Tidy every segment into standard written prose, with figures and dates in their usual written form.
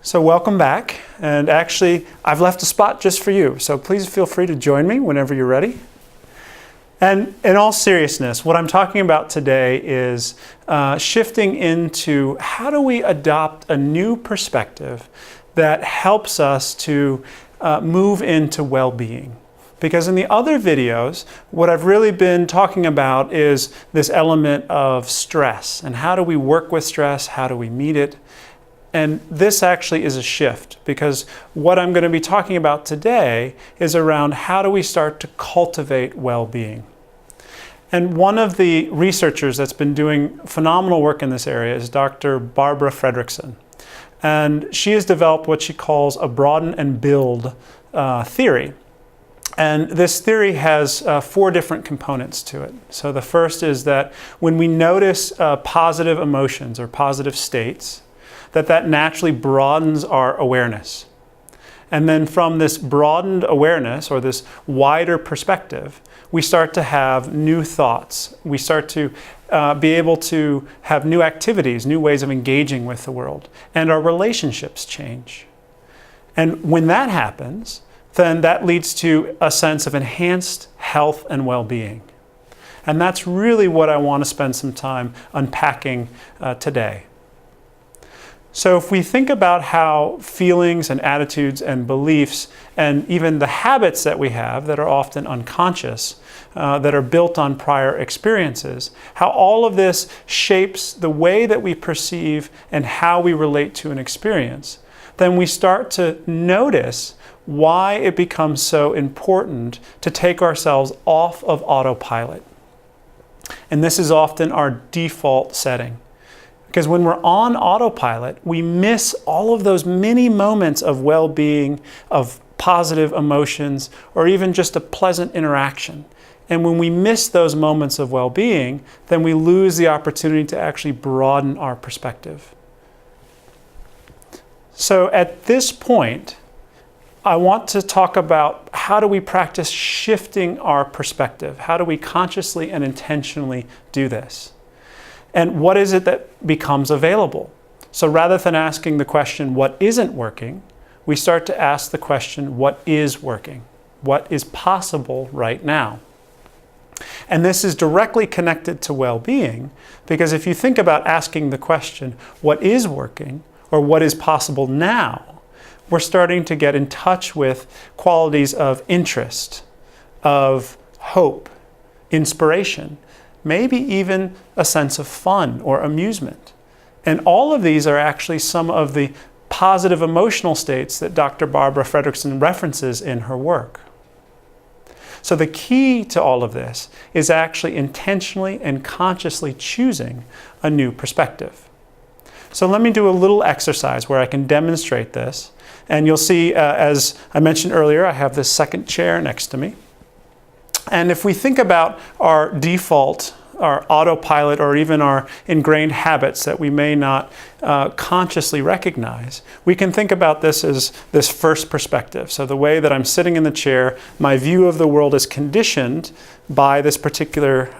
So welcome back, and actually I've left a spot just for you, so please feel free to join me whenever you're ready. And in all seriousness, what I'm talking about today is shifting into how do we adopt a new perspective that helps us to move into well-being. Because in the other videos, what I've really been talking about is this element of stress, and how do we work with stress, how do we meet it. And this actually is a shift, because what I'm going to be talking about today is around how do we start to cultivate well-being. And one of the researchers that's been doing phenomenal work in this area is Dr. Barbara Fredrickson. And she has developed what she calls a broaden and build theory. And this theory has 4 different components to it. So the first is that when we notice positive emotions or positive states, that naturally broadens our awareness. And then from this broadened awareness, or this wider perspective, we start to have new thoughts. We start to be able to have new activities, new ways of engaging with the world, and our relationships change. And when that happens, then that leads to a sense of enhanced health and well-being. And that's really what I want to spend some time unpacking today. So if we think about how feelings and attitudes and beliefs and even the habits that we have that are often unconscious, that are built on prior experiences, how all of this shapes the way that we perceive and how we relate to an experience, then we start to notice why it becomes so important to take ourselves off of autopilot. And this is often our default setting. Because when we're on autopilot, we miss all of those many moments of well-being, of positive emotions, or even just a pleasant interaction. And when we miss those moments of well-being, then we lose the opportunity to actually broaden our perspective. So at this point, I want to talk about how do we practice shifting our perspective? How do we consciously and intentionally do this? And what is it that becomes available? So rather than asking the question, what isn't working, we start to ask the question, what is working? What is possible right now? And this is directly connected to well-being, because if you think about asking the question, what is working, or what is possible now, we're starting to get in touch with qualities of interest, of hope, inspiration, maybe even a sense of fun or amusement. And all of these are actually some of the positive emotional states that Dr. Barbara Fredrickson references in her work. So the key to all of this is actually intentionally and consciously choosing a new perspective. So let me do a little exercise where I can demonstrate this. And you'll see, as I mentioned earlier, I have this second chair next to me. And if we think about our default, our autopilot, or even our ingrained habits that we may not consciously recognize, we can think about this as this first perspective. So the way that I'm sitting in the chair, my view of the world is conditioned by this particular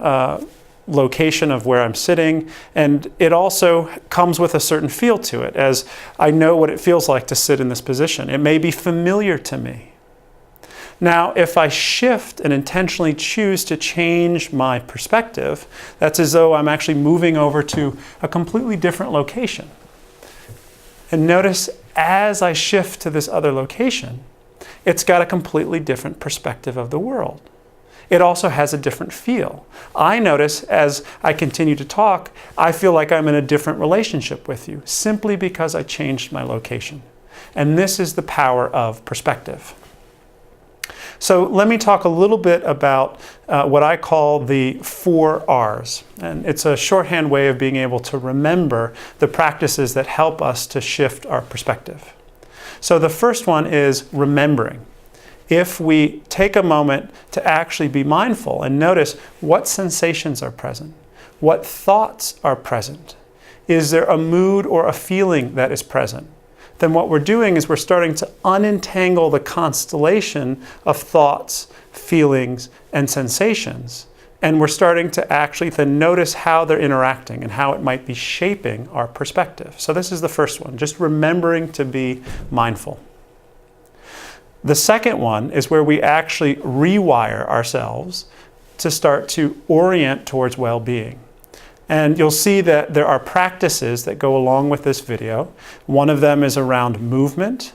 location of where I'm sitting, and it also comes with a certain feel to it, as I know what it feels like to sit in this position. It may be familiar to me. Now, if I shift and intentionally choose to change my perspective, that's as though I'm actually moving over to a completely different location. And notice, as I shift to this other location, it's got a completely different perspective of the world. It also has a different feel. I notice, as I continue to talk, I feel like I'm in a different relationship with you, simply because I changed my location. And this is the power of perspective. So let me talk a little bit about what I call the 4 R's. And it's a shorthand way of being able to remember the practices that help us to shift our perspective. So the first one is remembering. If we take a moment to actually be mindful and notice what sensations are present, what thoughts are present, is there a mood or a feeling that is present? then what we're doing is we're starting to unentangle the constellation of thoughts, feelings, and sensations. And we're starting to actually then notice how they're interacting and how it might be shaping our perspective. So this is the first one, just remembering to be mindful. The second one is where we actually rewire ourselves to start to orient towards well-being. And you'll see that there are practices that go along with this video. One of them is around movement.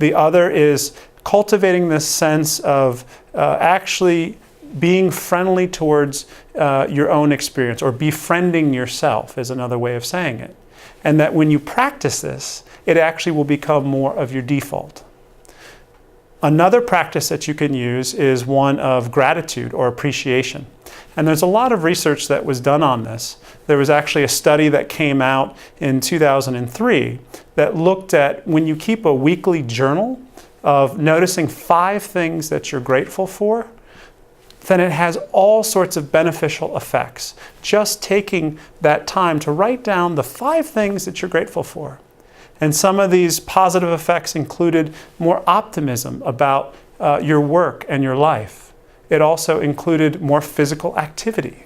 The other is cultivating this sense of actually being friendly towards your own experience, or befriending yourself is another way of saying it. And that when you practice this, it actually will become more of your default. Another practice that you can use is one of gratitude or appreciation. And there's a lot of research that was done on this. There was actually a study that came out in 2003 that looked at when you keep a weekly journal of noticing 5 things that you're grateful for, then it has all sorts of beneficial effects. Just taking that time to write down the 5 things that you're grateful for. And some of these positive effects included more optimism about your work and your life. It also included more physical activity.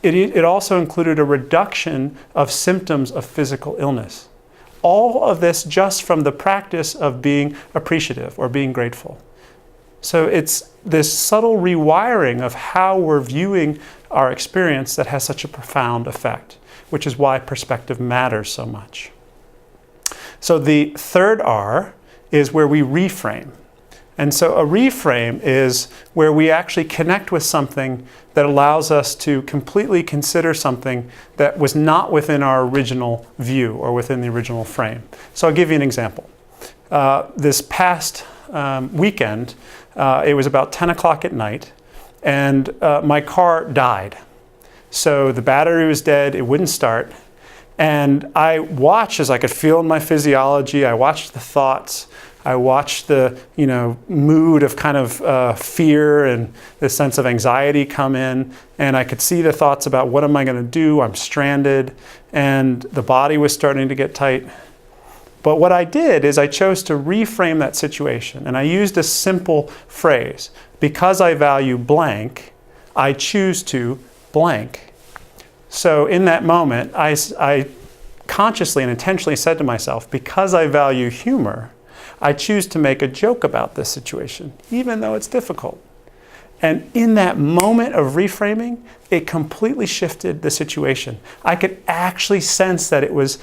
It also included a reduction of symptoms of physical illness. All of this just from the practice of being appreciative or being grateful. So it's this subtle rewiring of how we're viewing our experience that has such a profound effect, which is why perspective matters so much. So the third R is where we reframe. And so a reframe is where we actually connect with something that allows us to completely consider something that was not within our original view or within the original frame. So I'll give you an example. This past weekend, it was about 10 o'clock at night, and my car died. So the battery was dead, it wouldn't start. And I watched, as I could feel in my physiology, I watched the thoughts, I watched the mood of kind of fear and the sense of anxiety come in, and I could see the thoughts about what am I going to do, I'm stranded, and the body was starting to get tight. But what I did is I chose to reframe that situation, and I used a simple phrase: because I value blank, I choose to blank. So in that moment, I consciously and intentionally said to myself, because I value humor, I choose to make a joke about this situation, even though it's difficult. And in that moment of reframing, it completely shifted the situation. I could actually sense that it was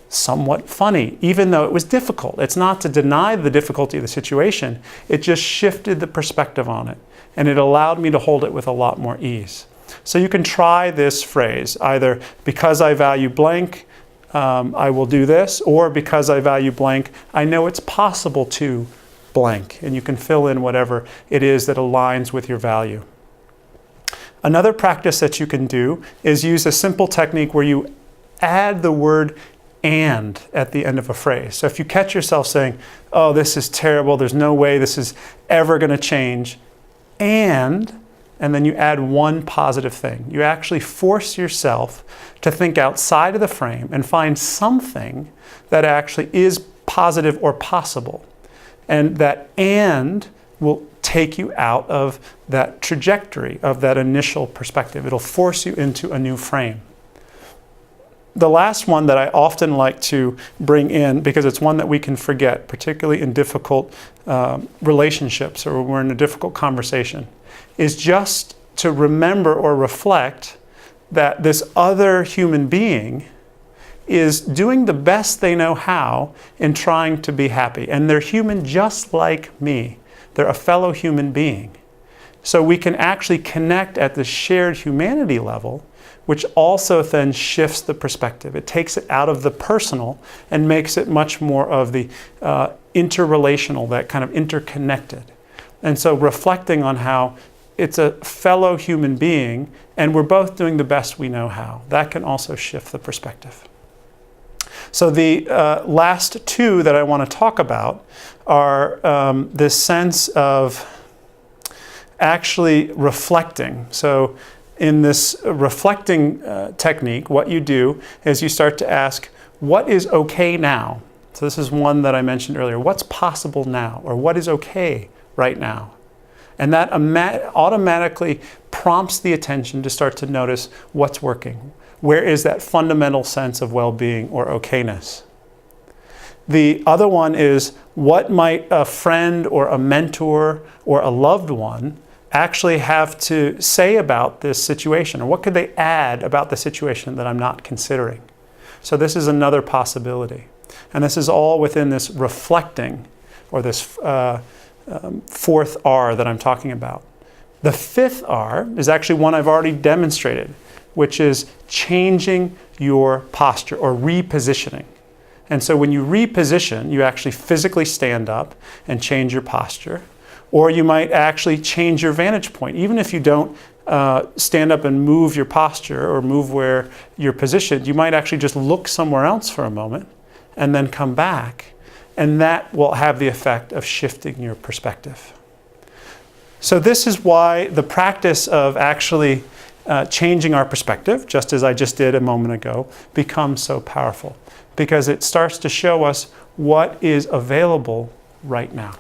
somewhat funny, even though it was difficult. It's not to deny the difficulty of the situation, it just shifted the perspective on it. And it allowed me to hold it with a lot more ease. So you can try this phrase, either because I value blank, I will do this, or because I value blank, I know it's possible to blank. And you can fill in whatever it is that aligns with your value. Another practice that you can do is use a simple technique where you add the word "and" at the end of a phrase. So if you catch yourself saying, oh, this is terrible, there's no way this is ever going to change, and then you add one positive thing. You actually force yourself to think outside of the frame and find something that actually is positive or possible. And that "and" will take you out of that trajectory of that initial perspective. It'll force you into a new frame. The last one that I often like to bring in, because it's one that we can forget, particularly in difficult relationships or when we're in a difficult conversation, is just to remember or reflect that this other human being is doing the best they know how in trying to be happy. And they're human just like me. They're a fellow human being. So we can actually connect at the shared humanity level, which also then shifts the perspective. It takes it out of the personal and makes it much more of the interrelational, that kind of interconnected. And so reflecting on how it's a fellow human being and we're both doing the best we know how, that can also shift the perspective. So the last two that I want to talk about are this sense of actually reflecting. So in this reflecting technique, what you do is you start to ask, what is okay now? So this is one that I mentioned earlier. What's possible now, or what is okay right now? And that automatically prompts the attention to start to notice what's working. Where is that fundamental sense of well-being or okayness? The other one is, what might a friend or a mentor or a loved one actually have to say about this situation? Or what could they add about the situation that I'm not considering? So this is another possibility. And this is all within this reflecting, or this fourth R that I'm talking about. The fifth R is actually one I've already demonstrated, which is changing your posture or repositioning. And so when you reposition, you actually physically stand up and change your posture, or you might actually change your vantage point. Even if you don't stand up and move your posture or move where you're positioned, you might actually just look somewhere else for a moment and then come back, and that will have the effect of shifting your perspective. So this is why the practice of actually changing our perspective, just as I just did a moment ago, becomes so powerful, because it starts to show us what is available right now.